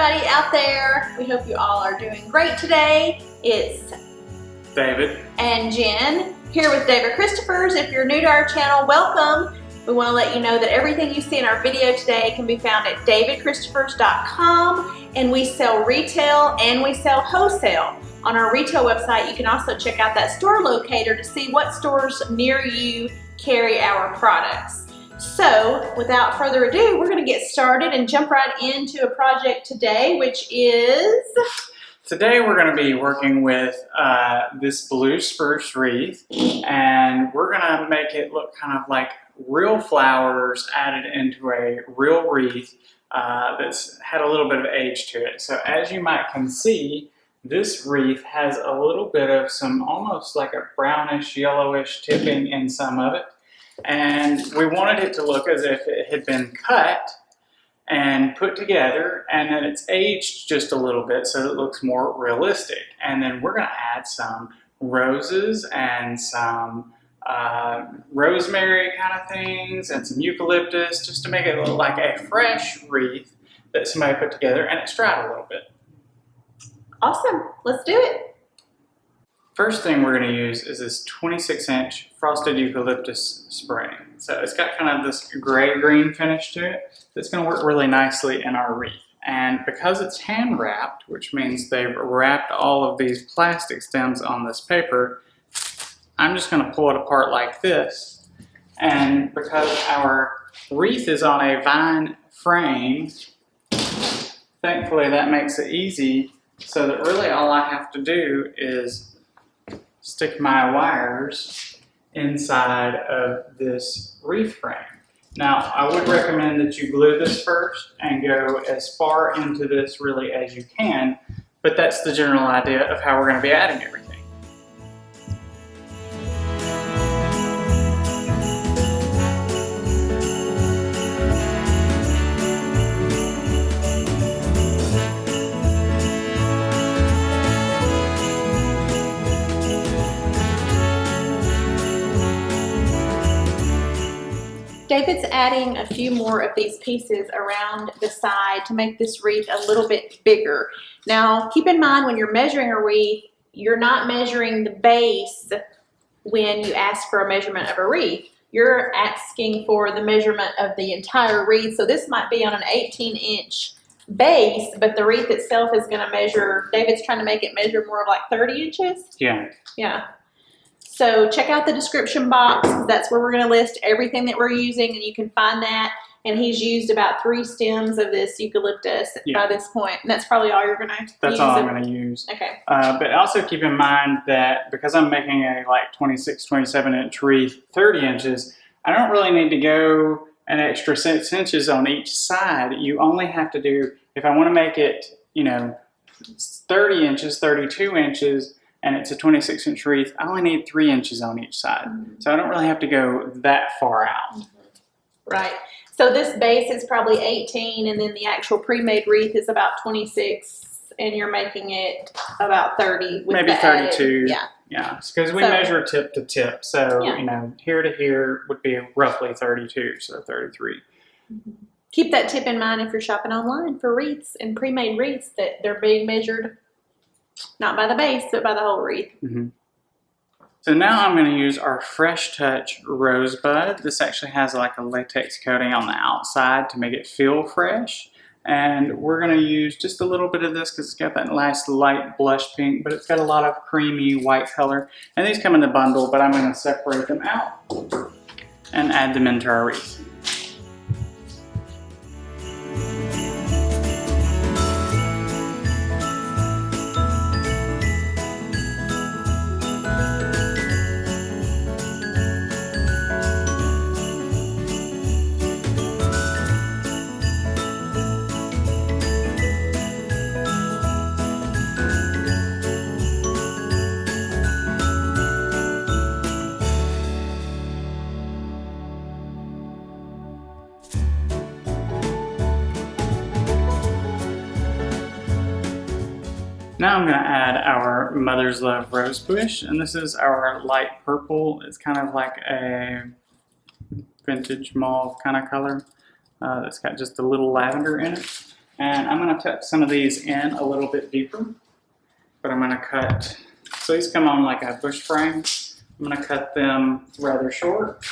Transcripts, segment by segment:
everybody out there. We hope you all are doing great today. It's David and Jen here with David Christophers. If you're new to our channel, welcome. We want to let you know that everything you see in our video today can be found at davidchristophers.com, and we sell retail and we sell wholesale. On our retail website, you can also check out that store locator to see what stores near you carry our products. So, without further ado, we're going to get started and jump right into a project today, which is... Today we're going to be working with this blue spruce wreath, and we're going to make it look kind of like real flowers added into a real wreath that's had a little bit of age to it. So as you can see, this wreath has a little bit of some almost like a brownish, yellowish tipping in some of it. And we wanted it to look as if it had been cut and put together, and then it's aged just a little bit so it looks more realistic. And then we're going to add some roses and some rosemary kind of things and some eucalyptus just to make it look like a fresh wreath that somebody put together, and it's dried a little bit. Awesome, let's do it. First thing we're going to use is this 26-inch frosted eucalyptus spray. So it's got kind of this gray-green finish to it that's going to work really nicely in our wreath. And because it's hand wrapped, which means they've wrapped all of these plastic stems on this paper, I'm just going to pull it apart like this. And because our wreath is on a vine frame, thankfully that makes it easy, so that really all I have to do is stick my wires inside of this wreath frame. Now, I would recommend that you glue this first and go as far into this really as you can, but that's the general idea of how we're going to be adding everything. David's adding a few more of these pieces around the side to make this wreath a little bit bigger. Now, keep in mind when you're measuring a wreath, you're not measuring the base when you ask for a measurement of a wreath. You're asking for the measurement of the entire wreath. So this might be on an 18-inch base, but the wreath itself is going to measure, David's trying to make it measure more of like 30 inches? Yeah. Yeah. So check out the description box, because that's where we're going to list everything that we're using, and you can find that. And he's used about 3 stems of this eucalyptus by this point. And that's probably all you're going to use. That's all I'm going to use. Okay. But also keep in mind that because I'm making a like 26, 27-inch wreath, 30 inches, I don't really need to go an extra 6 inches on each side. You only have to do, if I want to make it, 30 inches, 32 inches, and it's a 26-inch wreath, I only need 3 inches on each side. So I don't really have to go that far out. Right. So this base is probably 18, and then the actual pre-made wreath is about 26, and you're making it about 30. With maybe 32. Yeah. Yeah, because we measure tip to tip. So, here to here would be roughly 32, so 33. Keep that tip in mind if you're shopping online for wreaths and pre-made wreaths, that they're being measured not by the base, but by the whole wreath. So now I'm going to use our Fresh Touch Rosebud. This actually has like a latex coating on the outside to make it feel fresh. And we're going to use just a little bit of this because it's got that nice light blush pink, but it's got a lot of creamy white color. And these come in a bundle, but I'm going to separate them out and add them into our wreath. Now I'm going to add our Mother's Love Rose Bush, and this is our light purple. It's kind of like a vintage mauve kind of color. That's got just a little lavender in it. And I'm going to tuck some of these in a little bit deeper, but I'm going to cut, so these come on like a bush frame. I'm going to cut them rather short,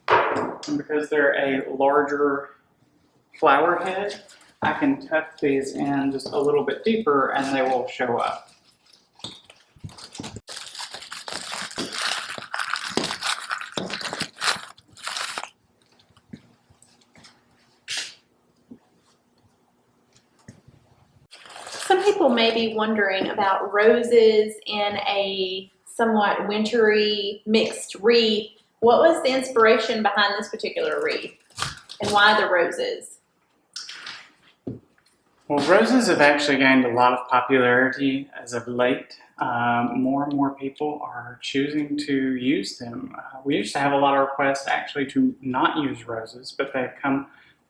and because they're a larger flower head, I can tuck these in just a little bit deeper and they will show up. Some people may be wondering about roses in a somewhat wintry mixed wreath. What was the inspiration behind this particular wreath and why the roses? Well, roses have actually gained a lot of popularity as of late. More and more people are choosing to use them. We used to have a lot of requests actually to not use roses, but they've come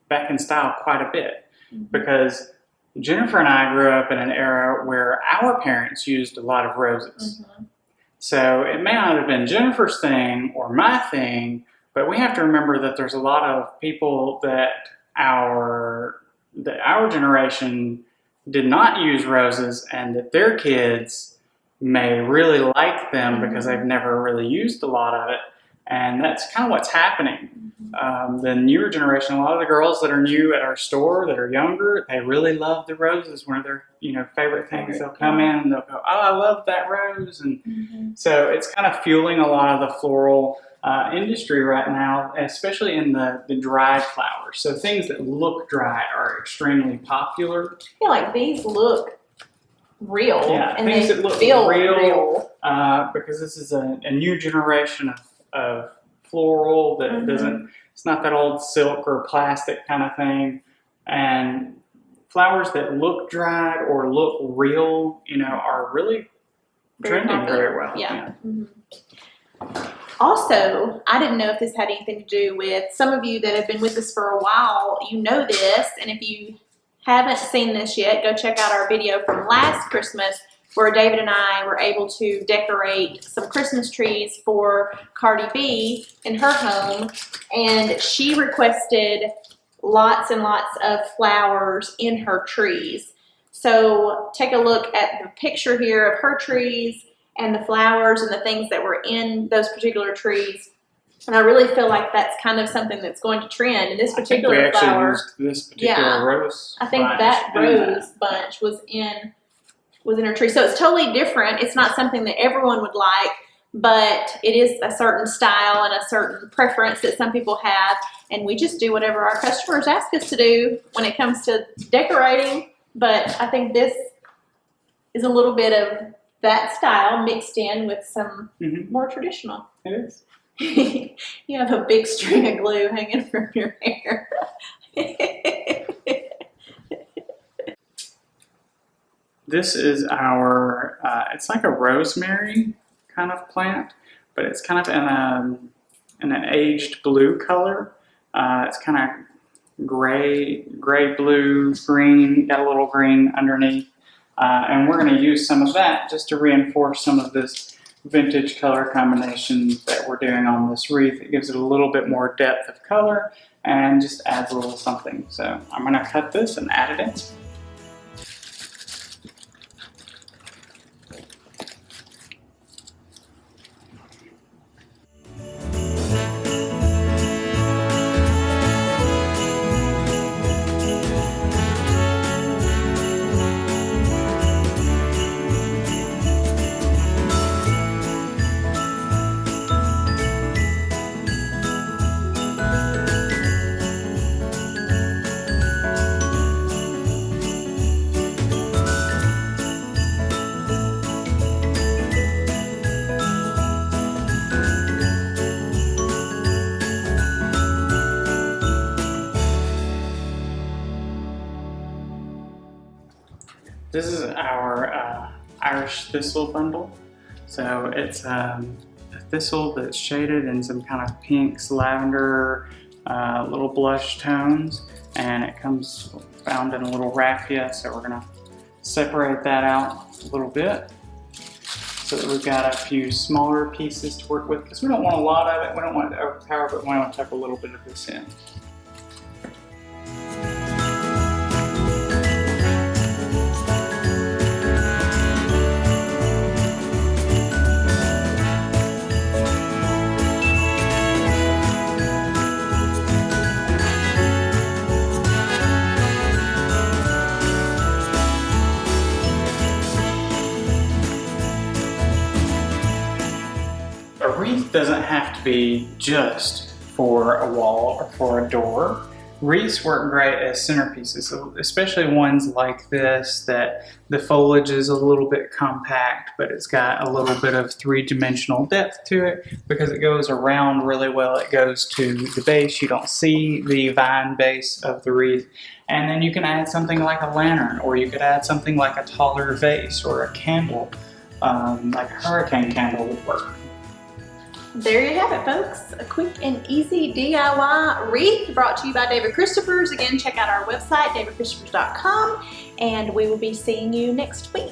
back in style quite a bit because Jennifer and I grew up in an era where our parents used a lot of roses. So it may not have been Jennifer's thing or my thing, but we have to remember that there's a lot of people that our generation did not use roses and that their kids may really like them because they've never really used a lot of it. And that's kind of what's happening. The newer generation, a lot of the girls that are new at our store that are younger, they really love the roses. One of their favorite things. They'll come in and they'll go, oh, I love that rose. And so it's kind of fueling a lot of the floral industry right now, especially in the dried flowers. So things that look dry are extremely popular. Yeah, like these look real. Yeah, and things they that look feel real. Because this is a new generation of floral that doesn't, it's not that old silk or plastic kind of thing. And flowers that look dried or look real, are really trending very well. Yeah. Also, I didn't know if this had anything to do with some of you that have been with us for a while. You know this, and if you haven't seen this yet, go check out our video from last Christmas where David and I were able to decorate some Christmas trees for Cardi B in her home, and she requested lots and lots of flowers in her trees. So take a look at the picture here of her trees and the flowers and the things that were in those particular trees. And I really feel like that's kind of something that's going to trend. And this particular flower, used this particular rose. I think that rose bunch was in her tree. So it's totally different. It's not something that everyone would like, but it is a certain style and a certain preference that some people have. And we just do whatever our customers ask us to do when it comes to decorating. But I think this is a little bit of that style mixed in with some more traditional. It is. You have a big string of glue hanging from your hair. This is our, it's like a rosemary kind of plant, but it's kind of in an aged blue color. It's kind of gray, blue, green, got a little green underneath. And we're going to use some of that just to reinforce some of this vintage color combination that we're doing on this wreath. It gives it a little bit more depth of color and just adds a little something. So I'm going to cut this and add it in. This is our Irish thistle bundle. So it's a thistle that's shaded in some kind of pinks, lavender, little blush tones, and it comes bound in a little raffia. So we're gonna separate that out a little bit so that we've got a few smaller pieces to work with, because we don't want a lot of it, we don't want it to overpower, but we want to tuck a little bit of this in. doesn't have to be just for a wall or for a door. Wreaths work great as centerpieces, especially ones like this that the foliage is a little bit compact, but it's got a little bit of three-dimensional depth to it because it goes around really well. It goes to the base. You don't see the vine base of the wreath. And then you can add something like a lantern, or you could add something like a taller vase or a candle, like a hurricane candle would work. There you have it, folks. A quick and easy DIY wreath brought to you by David Christophers. Again, check out our website, davidchristopher.com, and we will be seeing you next week.